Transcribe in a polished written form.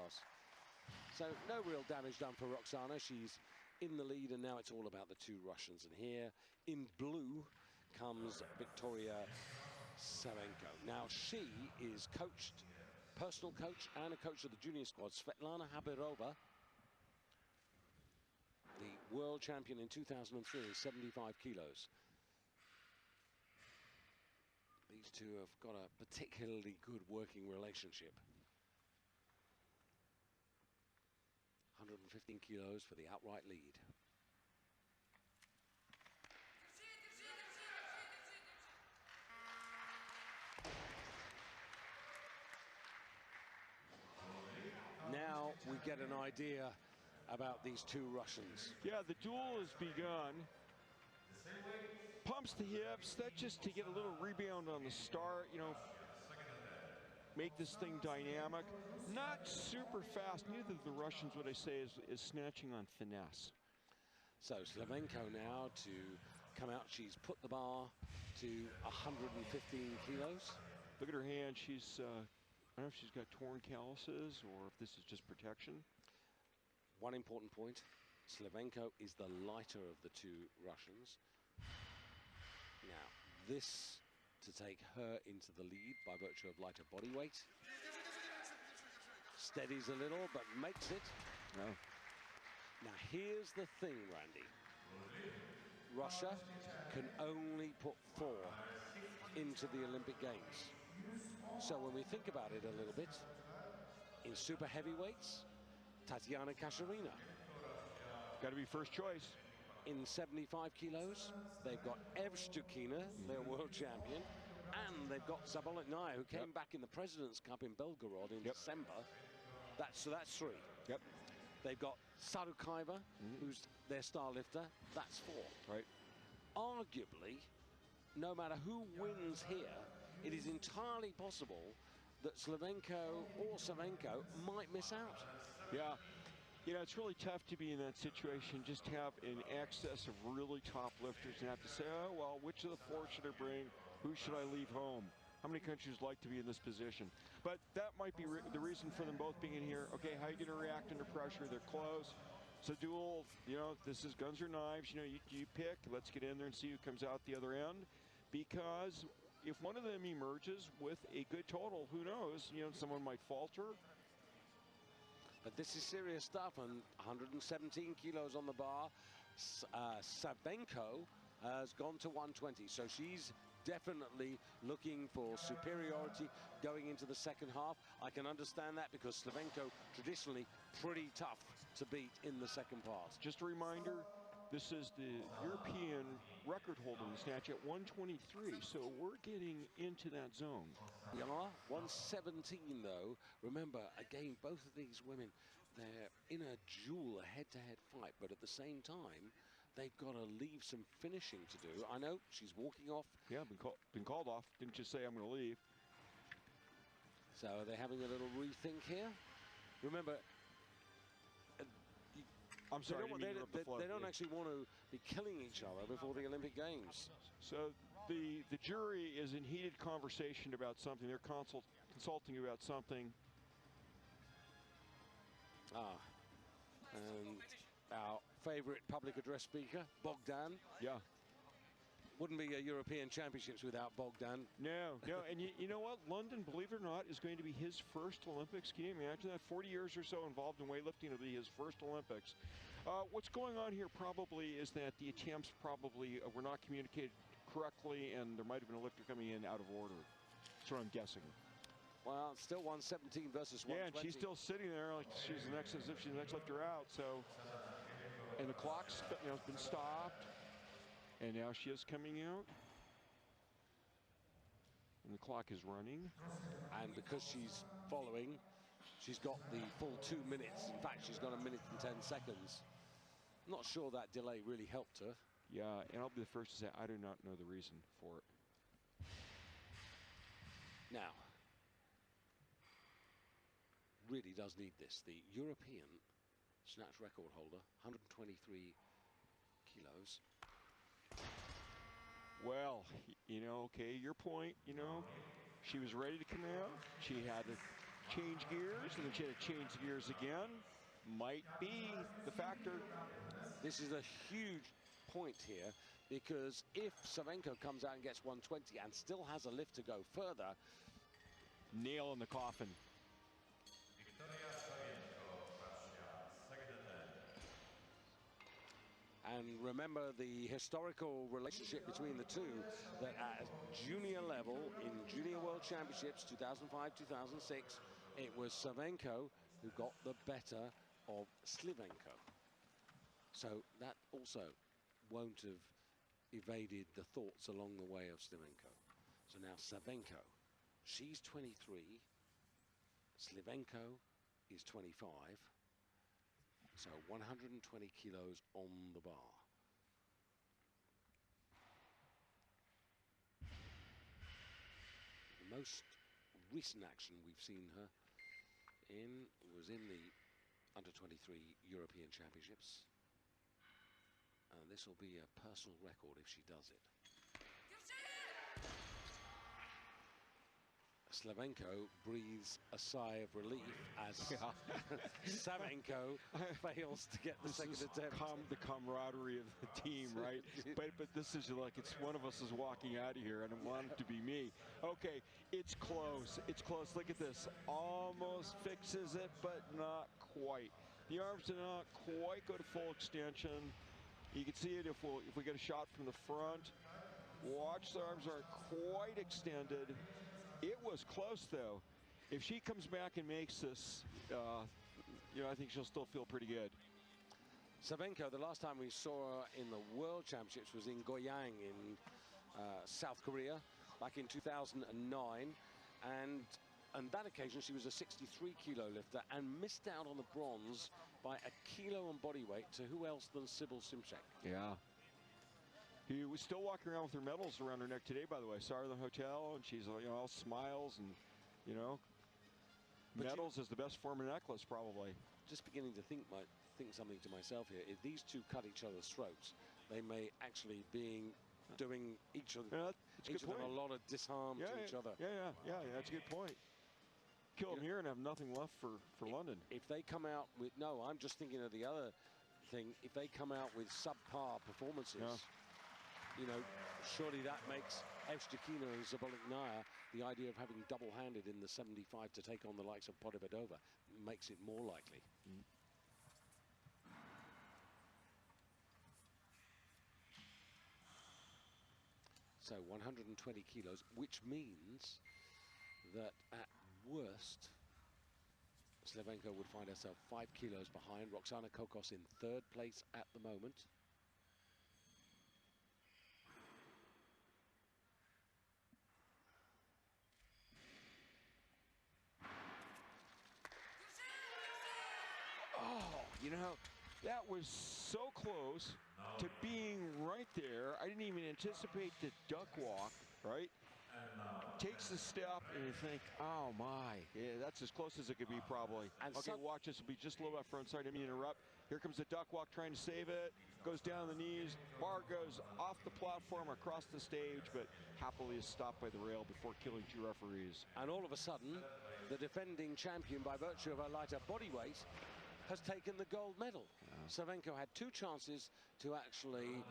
pass. So no real damage done for Roxana. She's in the lead, and now it's all about the two Russians. And here in blue comes Victoria Savenko. Now she is coached, personal coach and a coach of the junior squad, Svetlana Habirova, the world champion in 2003 in 75 kilos. These two have got a particularly good working relationship. 115 kilos for the outright lead. Now we get an idea about these two Russians. Yeah, the duel has begun. Pumps the hips, that's just to get a little rebound on the start, you know, make this thing dynamic. Not super fast. Neither of the Russians, what I say, is snatching on finesse. So Silvenko now to come out. She's put the bar to 115 kilos. Look at her hand. She's, I don't know if she's got torn calluses or if this is just protection. One important point, Silvenko is the lighter of the two Russians. Now, this to take her into the lead by virtue of lighter body weight. Steadies a little, but makes it. No. Now, here's the thing, Randy. Russia can only put 4 into the Olympic Games. So when we think about it a little bit, in super heavyweights, Tatiana Kasharina. Got to be first choice. In 75 kilos, they've got Evstukina, their world champion, and they've got Zabolotnaya, who came back in the President's Cup in Belgorod in December. So that's 3. Yep. They've got Sarukaiva, who's their star lifter. That's 4. Right. Arguably, no matter who wins here, it is entirely possible that Silvenko or Savenko might miss out. Yeah. You know, it's really tough to be in that situation, just have an excess of really top lifters and have to say, oh, well, which of the 4 should I bring? Who should I leave home? How many countries like to be in this position? But that might be the reason for them both being in here. Okay, how are you going to react under pressure? They're close. It's a duel. You know, this is guns or knives. You know, you pick. Let's get in there and see who comes out the other end. Because if one of them emerges with a good total, who knows? You know, someone might falter. But this is serious stuff, and 117 kilos on the bar. Savenko has gone to 120, so she's definitely looking for superiority going into the second half. I can understand that because Silvenko traditionally pretty tough to beat in the second part. Just a reminder, this is the European record holder in the snatch at 123, so we're getting into that zone. We are 117 though. Remember, again, both of these women, they're in a duel, a head-to-head fight, but at the same time, they've got to leave some finishing to do. I know she's walking off. Yeah, been called off. Didn't just say I'm going to leave. So they're having a little rethink here. Remember, I'm sorry, they don't actually want to be killing each other before the Olympic Games. So the jury is in heated conversation about something. They're consulting about something. And our favorite public address speaker, Bogdan. Yeah. Wouldn't be a European Championships without Bogdan. No, and you know what? London, believe it or not, is going to be his first Olympics. Can you imagine that? 40 years or so involved in weightlifting, it'll be his first Olympics. What's going on here probably is that the attempts probably were not communicated correctly, and there might have been a lifter coming in out of order. That's what I'm guessing. Well, it's still 117 versus 120. Yeah, and she's still sitting there like she's the next, as if she's the next lifter out. So, and the clock's been stopped. And now she is coming out. And the clock is running. And because she's following, she's got the full 2 minutes. In fact, she's got 1 minute and 10 seconds. I'm not sure that delay really helped her. Yeah, and I'll be the first to say I do not know the reason for it. Now, really does need this. The European snatch record holder, 123 kilos. Well, you know, okay, your point, you know, she was ready to come out. She had change gears, and then she had to change gears again. Might be the factor. This is a huge point here, because if Savenko comes out and gets 120 and still has a lift to go further, nail in the coffin. And remember the historical relationship between the two, that at junior level in Junior World Championships 2005, 2006, it was Savenko who got the better of Silvenko. So that also won't have evaded the thoughts along the way of Silvenko. So now Savenko, she's 23, Silvenko is 25. So 120 kilos on the bar. The most recent action we've seen her in was in the under-23 European Championships. And this will be a personal record if she does it. Silvenko breathes a sigh of relief as Savenko fails to get the second attempt. The camaraderie of the team, right? but this is like, it's one of us is walking out of here, and I want it to be me. Okay, it's close. It's close. Look at this. Almost fixes it, but not quite. The arms do not quite go to full extension. You can see it if we get a shot from the front. Watch, the arms aren't quite extended. It was close, though. If she comes back and makes this, you know, I think she'll still feel pretty good. Savenko, the last time we saw her in the World Championships was in Goyang in South Korea back in 2009. And on that occasion, she was a 63-kilo lifter and missed out on the bronze by a kilo on body weight to who else than Sybil Simchek. Yeah. He was still walking around with her medals around her neck today, by the way. Saw her in the hotel, and she's, you know, all smiles and, you know, but medals is the best form of necklace, probably. Just beginning to think something to myself here. If these two cut each other's throats, they may actually be doing each of them a lot of disarm to each other. Yeah, that's a good point. Kill them here and have nothing left for London. If they come out with, no, I'm just thinking of the other thing. If they come out with subpar performances, you know, surely that makes Evstikina and Zaboliknaya, the idea of having double-handed in the 75 to take on the likes of Podibadova, makes it more likely. So 120 kilos, which means that at worst, Silvenko would find herself 5 kilos behind. Roxana Kokos in third place at the moment. You know, that was so close to being right there. I didn't even anticipate the duck walk, right? Takes the step, and you think, oh my, yeah, that's as close as it could be probably. And okay, watch, this will be just a little bit front side. Let me interrupt. Here comes the duck walk trying to save it. Goes down the knees. Bar goes off the platform across the stage, but happily is stopped by the rail before killing two referees. And all of a sudden, the defending champion, by virtue of her lighter body weight, has taken the gold medal. Savenko had 2 chances to actually